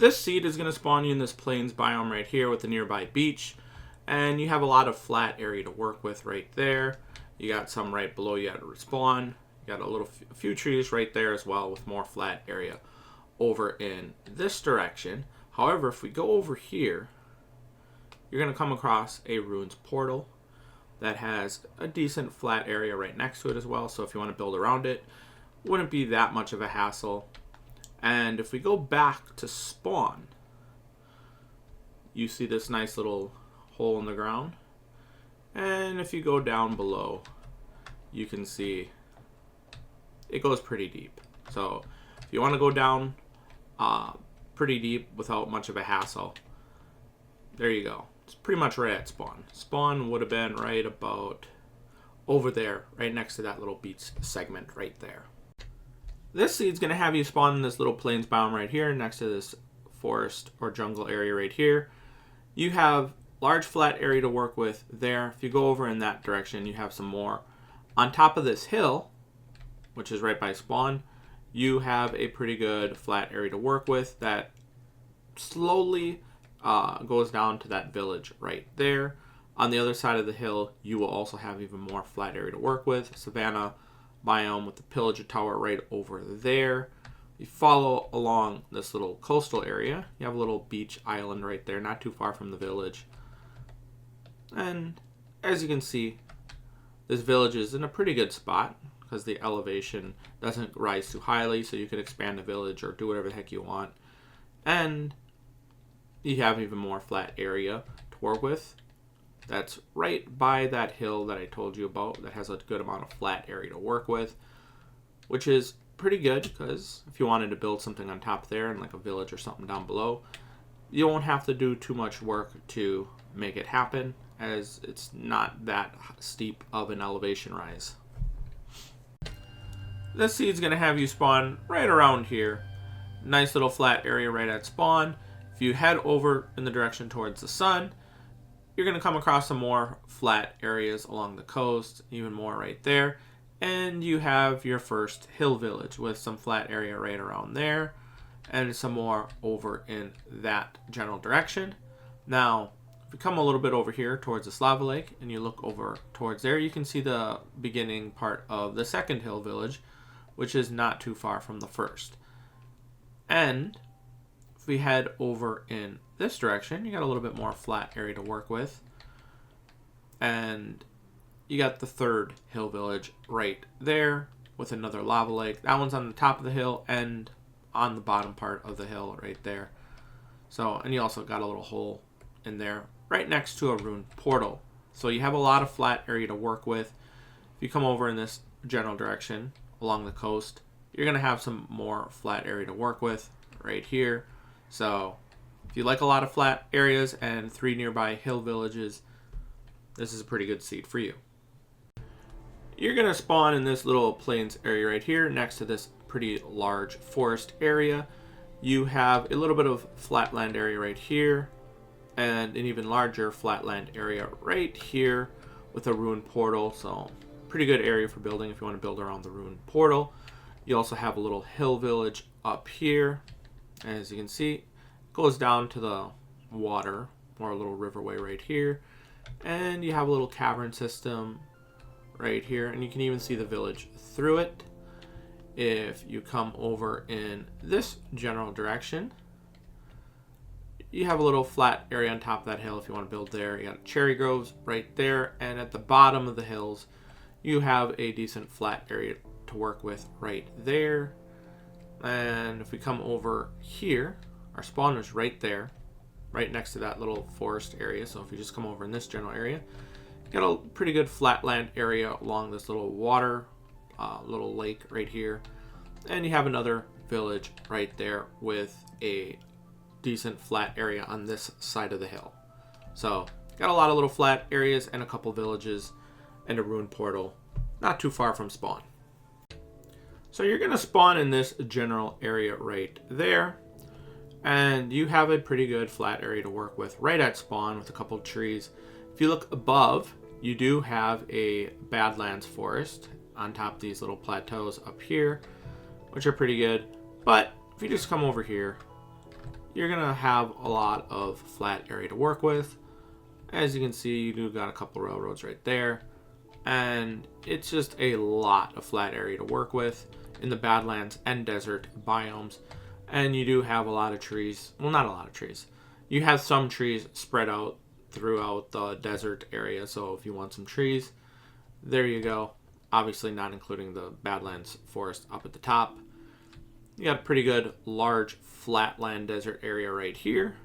This seed is going to spawn you in this plains biome right here with the nearby beach. And you have a lot of flat area to work with right there. You got some right below you at respawn. You got a few trees right there as well with more flat area over in this direction. However, if we go over here, you're going to come across a ruins portal that has a decent flat area right next to it as well. So if you want to build around it, wouldn't be that much of a hassle. And if we go back to spawn, you see this nice little hole in the ground. And if you go down below, you can see it goes pretty deep. So if you want to go down pretty deep without much of a hassle, there you go. It's pretty much right at spawn. Spawn would have been right about over there, right next to that little beach segment right there. This seed's going to have you spawn in this little plains biome right here next to this forest or jungle area right here. You have large flat area to work with there. If you go over in that direction, you have some more. On top of this hill, which is right by spawn, you have a pretty good flat area to work with that slowly goes down to that village right there. On the other side of the hill, you will also have even more flat area to work with. Savanna biome with the pillager tower right over there. You follow along this little coastal area. You have a little beach island right there, not too far from the village. And as you can see, this village is in a pretty good spot because the elevation doesn't rise too highly, so you can expand the village or do whatever the heck you want. And you have even more flat area to work with. That's right by that hill that I told you about that has a good amount of flat area to work with, which is pretty good because if you wanted to build something on top there and like a village or something down below, you won't have to do too much work to make it happen, as it's not that steep of an elevation rise. This seed's going to have you spawn right around here. Nice little flat area right at spawn. If you head over in the direction towards the sun, you're going to come across some more flat areas along the coast, even more right there. And you have your first hill village with some flat area right around there, and some more over in that general direction. Now, if you come a little bit over here towards this lava lake and you look over towards there, you can see the beginning part of the second hill village, which is not too far from the first. And if we head over in this direction, you got a little bit more flat area to work with. And you got the third hill village right there with another lava lake. That one's on the top of the hill and on the bottom part of the hill right there. So, and you also got a little hole in there right next to a ruined portal. So you have a lot of flat area to work with. If you come over in this general direction along the coast, you're going to have some more flat area to work with right here. So if you like a lot of flat areas and 3 nearby hill villages, this is a pretty good seed for you. You're going to spawn in this little plains area right here next to this pretty large forest area. You have a little bit of flatland area right here and an even larger flatland area right here with a ruined portal. So pretty good area for building if you want to build around the ruined portal. You also have a little hill village up here. As you can see, it goes down to the water or a little riverway right here. And you have a little cavern system right here, and you can even see the village through it. If you come over in this general direction, you have a little flat area on top of that hill if you want to build there. You got cherry groves right there, and at the bottom of the hills you have a decent flat area to work with right there. And if we come over here, our spawn is right there, right next to that little forest area. So if you just come over in this general area, you got a pretty good flatland area along this little water, little lake right here. And you have another village right there with a decent flat area on this side of the hill. So got a lot of little flat areas and a couple villages and a ruined portal not too far from spawn. So you're going to spawn in this general area right there. And you have a pretty good flat area to work with right at spawn with a couple of trees. If you look above, you do have a badlands forest on top of these little plateaus up here, which are pretty good. But if you just come over here, you're gonna have a lot of flat area to work with. As you can see, you do got a couple railroads right there, and it's just a lot of flat area to work with in the badlands and desert biomes. And you do have a lot of trees. Well, not a lot of trees. You have some trees spread out throughout the desert area. So if you want some trees, there you go. Obviously not including the badlands forest up at the top. You got a pretty good large flatland desert area right here.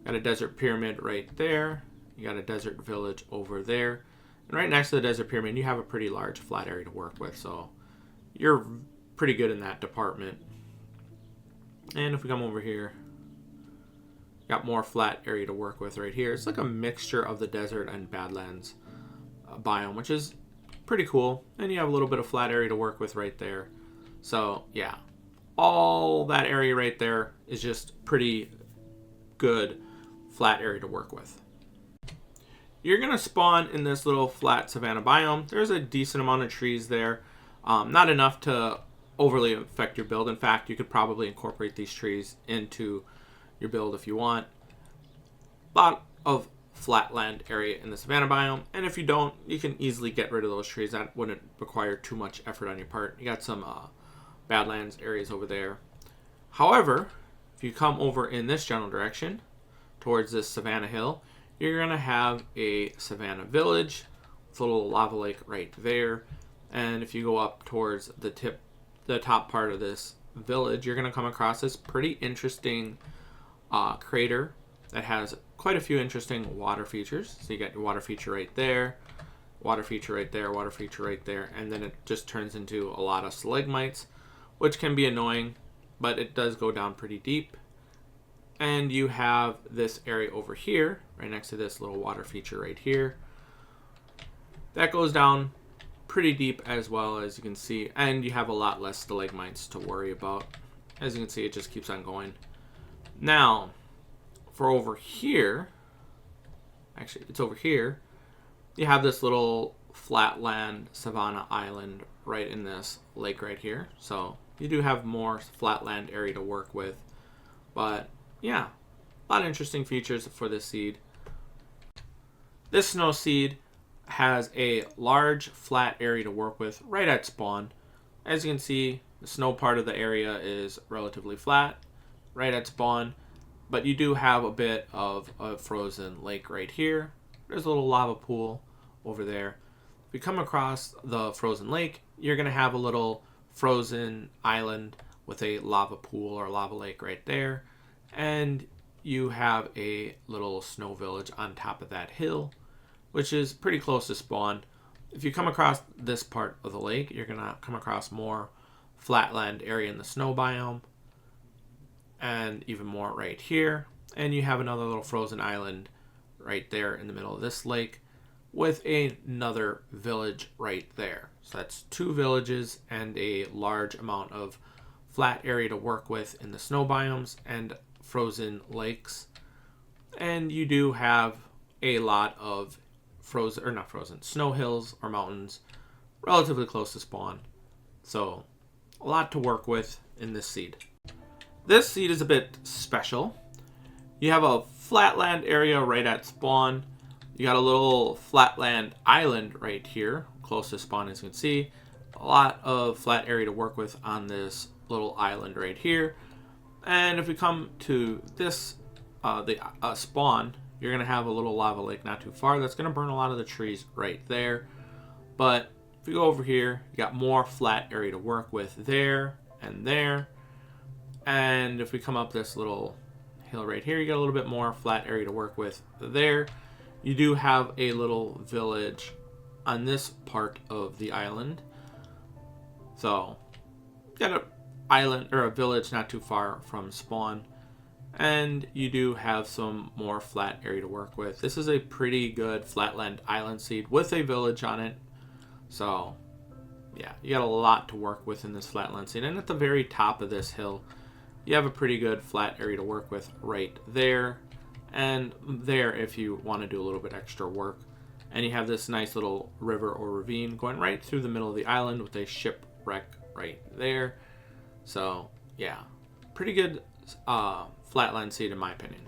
Got a desert pyramid right there. You got a desert village over there. And right next to the desert pyramid, you have a pretty large flat area to work with. So you're pretty good in that department. And if we come over here, got more flat area to work with right here. It's like a mixture of the desert and badlands biome, which is pretty cool. And you have a little bit of flat area to work with right there. So yeah, all that area right there is just pretty good flat area to work with. You're gonna spawn in this little flat savanna biome. There's a decent amount of trees there. Not enough to overly affect your build. In fact, you could probably incorporate these trees into your build if you want. A lot of flatland area in the savanna biome, and if you don't, you can easily get rid of those trees. That wouldn't require too much effort on your part. You got some badlands areas over there. However, if you come over in this general direction towards this savanna hill, you're gonna have a savanna village with a little lava lake right there. And if you go up towards the top part of this village, you're gonna come across this pretty interesting crater that has quite a few interesting water features. So you got your water feature right there, water feature right there, water feature right there, and then it just turns into a lot of stalagmites, which can be annoying, but it does go down pretty deep. And you have this area over here, right next to this little water feature right here. That goes down pretty deep as well, as you can see, and you have a lot less stalagmites to worry about. As you can see, it just keeps on going. Now, for over here, actually, it's over here, you have this little flatland savanna island right in this lake right here. So you do have more flatland area to work with, but yeah, a lot of interesting features for this seed. This snow seed has a large flat area to work with right at spawn. As you can see, the snow part of the area is relatively flat right at spawn, but you do have a bit of a frozen lake right here. There's a little lava pool over there. If you come across the frozen lake, you're going to have a little frozen island with a lava pool or lava lake right there. And you have a little snow village on top of that hill, which is pretty close to spawn. If you come across this part of the lake, you're going to come across more flatland area in the snow biome, and even more right here. And you have another little frozen island right there in the middle of this lake with another village right there. So that's two villages and a large amount of flat area to work with in the snow biomes and frozen lakes. And you do have a lot of snow hills or mountains relatively close to spawn. So a lot to work with in this seed. This seed is a bit special. You have a flatland area right at spawn. You got a little flatland island right here close to spawn, as you can see. A lot of flat area to work with on this little island right here. And if we come to this spawn, you're going to have a little lava lake not too far. That's going to burn a lot of the trees right there. But if you go over here, you got more flat area to work with there and there. And if we come up this little hill right here, you got a little bit more flat area to work with there. You do have a little village on this part of the island. So, you got an island or a village not too far from spawn. And you do have some more flat area to work with. This is a pretty good flatland island seed with a village on it. So, yeah, you got a lot to work with in this flatland seed. And at the very top of this hill, you have a pretty good flat area to work with right there. And there if you want to do a little bit extra work. And you have this nice little river or ravine going right through the middle of the island with a shipwreck right there. So, yeah, pretty good flatland seed in my opinion.